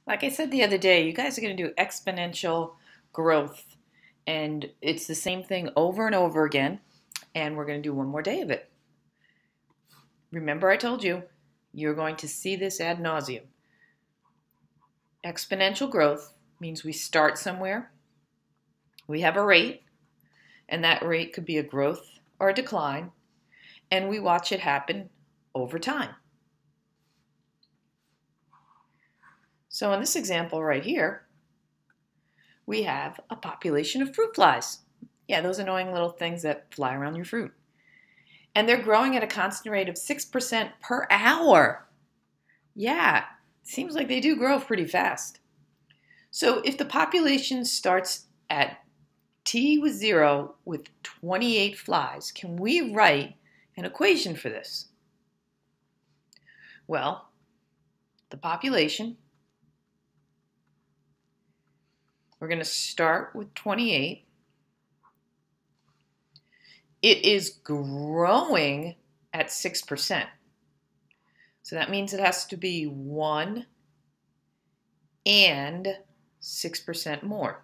Like I said the other day, you guys are going to do exponential growth, and it's the same thing over and over again, and we're going to do one more day of it. Remember I told you, you're going to see this ad nauseum. Exponential growth means we start somewhere, we have a rate, and that rate could be a growth or a decline, and we watch it happen over time. So in this example right here, we have a population of fruit flies. Yeah, those annoying little things that fly around your fruit. And they're growing at a constant rate of 6% per hour. Yeah, seems like they do grow pretty fast. So if the population starts at t with 0 with 28 flies, can we write an equation for this? Well, the population, we're going to start with 28. It is growing at 6%. So that means it has to be 1 and 6% more.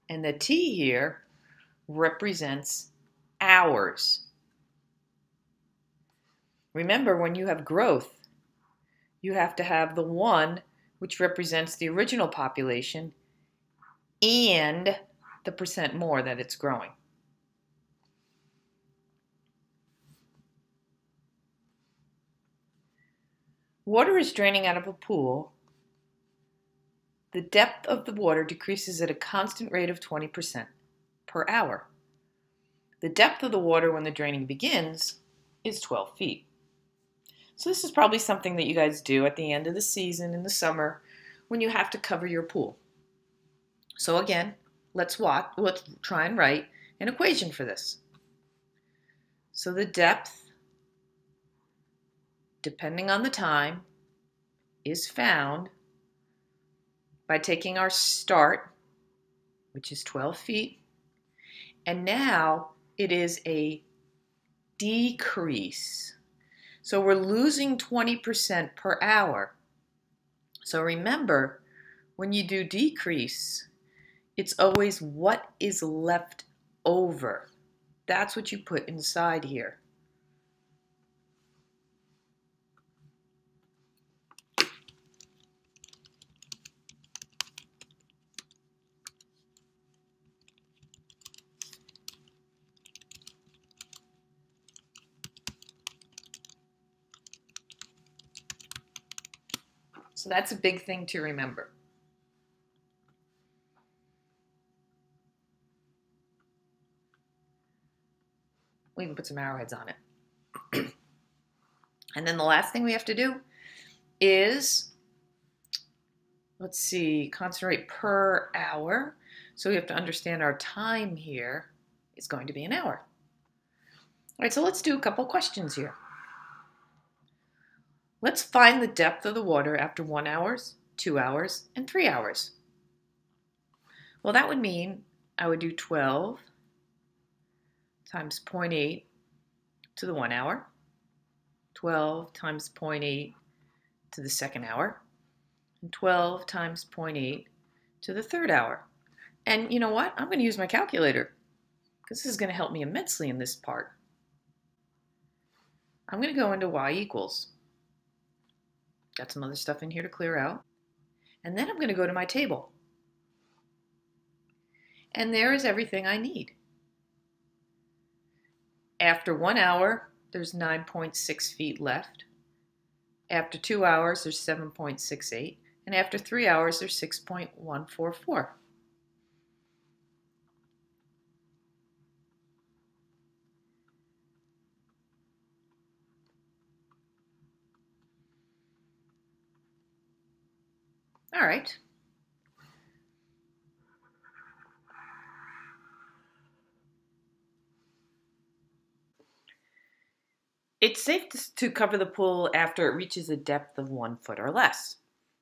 And the T here represents hours. Remember, when you have growth, you have to have the 1, which represents the original population, and the percent more that it's growing. Water is draining out of a pool. The depth of the water decreases at a constant rate of 20% per hour. The depth of the water when the draining begins is 12 feet. So this is probably something that you guys do at the end of the season in the summer when you have to cover your pool. So again, let's try and write an equation for this. So the depth, depending on the time, is found by taking our start, which is 12 feet, and now it is a decrease. So we're losing 20% per hour. So remember, when you do decrease, it's always what is left over. That's what you put inside here. So that's a big thing to remember. We can put some arrowheads on it. And then the last thing we have to do is, let's see, constant rate per hour. So we have to understand our time here is going to be an hour. All right, so let's do a couple questions here. Let's find the depth of the water after 1 hour, 2 hours, and 3 hours. Well, that would mean I would do 12 times 0.8 to the 1 hour, 12 times 0.8 to the second hour, and 12 times 0.8 to the third hour. And you know what? I'm going to use my calculator because this is going to help me immensely in this part. I'm going to go into y equals. Got some other stuff in here to clear out. And then I'm going to go to my table. And there is everything I need. After 1 hour, there's 9.6 feet left. After 2 hours, there's 7.68. And after 3 hours, there's 6.144. All right. It's safe to cover the pool after it reaches a depth of 1 foot or less.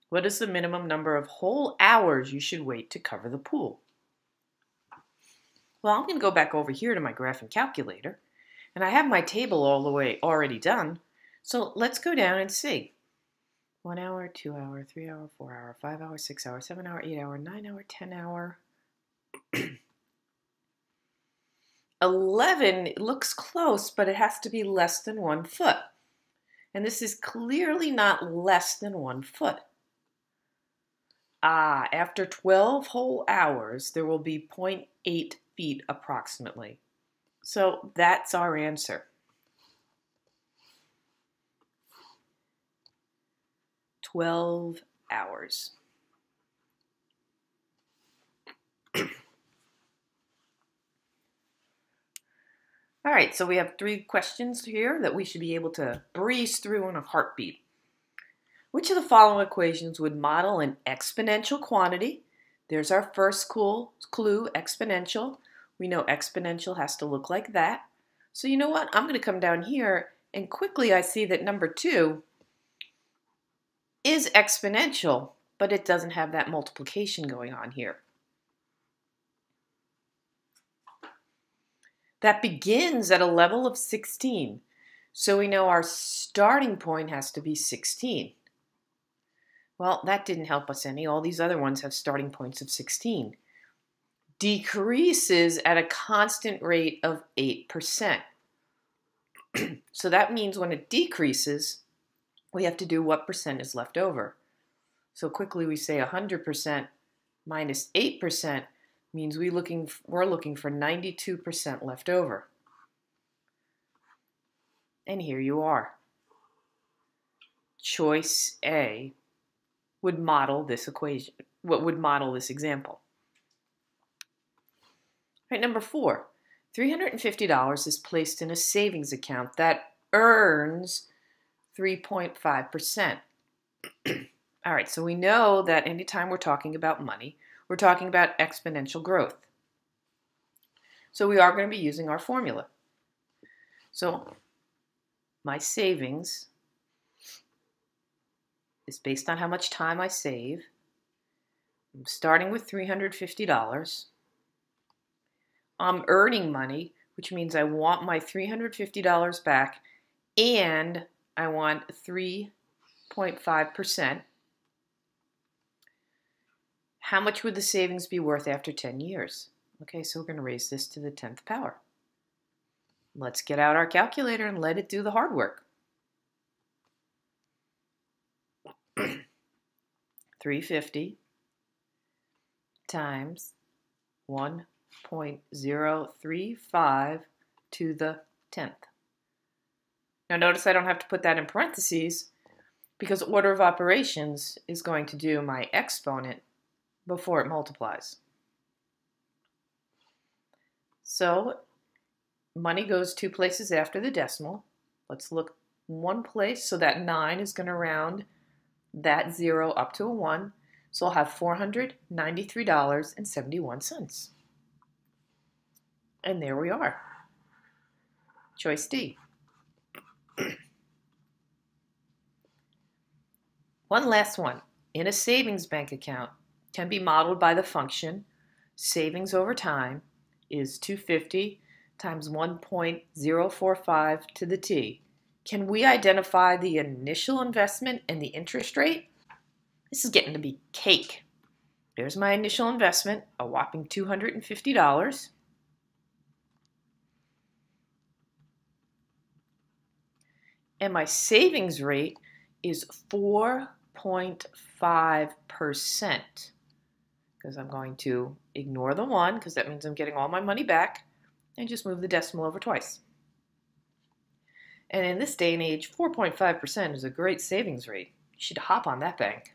What is the minimum number of whole hours you should wait to cover the pool? Well, I'm going to go back over here to my graphing calculator, and I have my table all the way already done, so let's go down and see. 1 hour, 2 hour, 3 hour, 4 hour, 5 hour, 6 hour, 7 hour, 8 hour, 9 hour, 10 hour. 11 looks close, but it has to be less than 1 foot. And this is clearly not less than 1 foot. After 12 whole hours, there will be 0.8 feet approximately. So that's our answer. 12 hours. All right, so we have 3 questions here that we should be able to breeze through in a heartbeat. Which of the following equations would model an exponential quantity? There's our first clue, exponential. We know exponential has to look like that. So you know what? I'm going to come down here, and quickly I see that number 2 is exponential, but it doesn't have that multiplication going on here. That begins at a level of 16. So we know our starting point has to be 16. Well, that didn't help us any. All these other ones have starting points of 16. Decreases at a constant rate of 8%. So that means when it decreases, we have to do what percent is left over. So quickly we say 100% minus 8% means we're looking for 92% left over. And here you are. Choice A would model this equation, what would model this example. All right, number 4, $350 is placed in a savings account that earns 3.5%. All right, so we know that anytime we're talking about money, we're talking about exponential growth. So we are going to be using our formula. So my savings is based on how much time I save. I'm starting with $350. I'm earning money, which means I want my $350 back, and I want 3.5%. How much would the savings be worth after 10 years? Okay, so we're going to raise this to the 10th power. Let's get out our calculator and let it do the hard work. 350 times 1.035 to the 10th. Now notice I don't have to put that in parentheses because order of operations is going to do my exponent before it multiplies. So money goes 2 places after the decimal. Let's look 1 place, so that 9 is going to round that 0 up to a 1. So I'll have $493.71. And there we are. Choice D. One last one. In a savings bank account can be modeled by the function savings over time is 250 times 1.045 to the t. Can we identify the initial investment and the interest rate? This is getting to be cake. There's my initial investment, a whopping $250. And my savings rate is 4.5%. Because I'm going to ignore the 1, because that means I'm getting all my money back, and just move the decimal over twice. And in this day and age, 4.5% is a great savings rate. You should hop on that bank.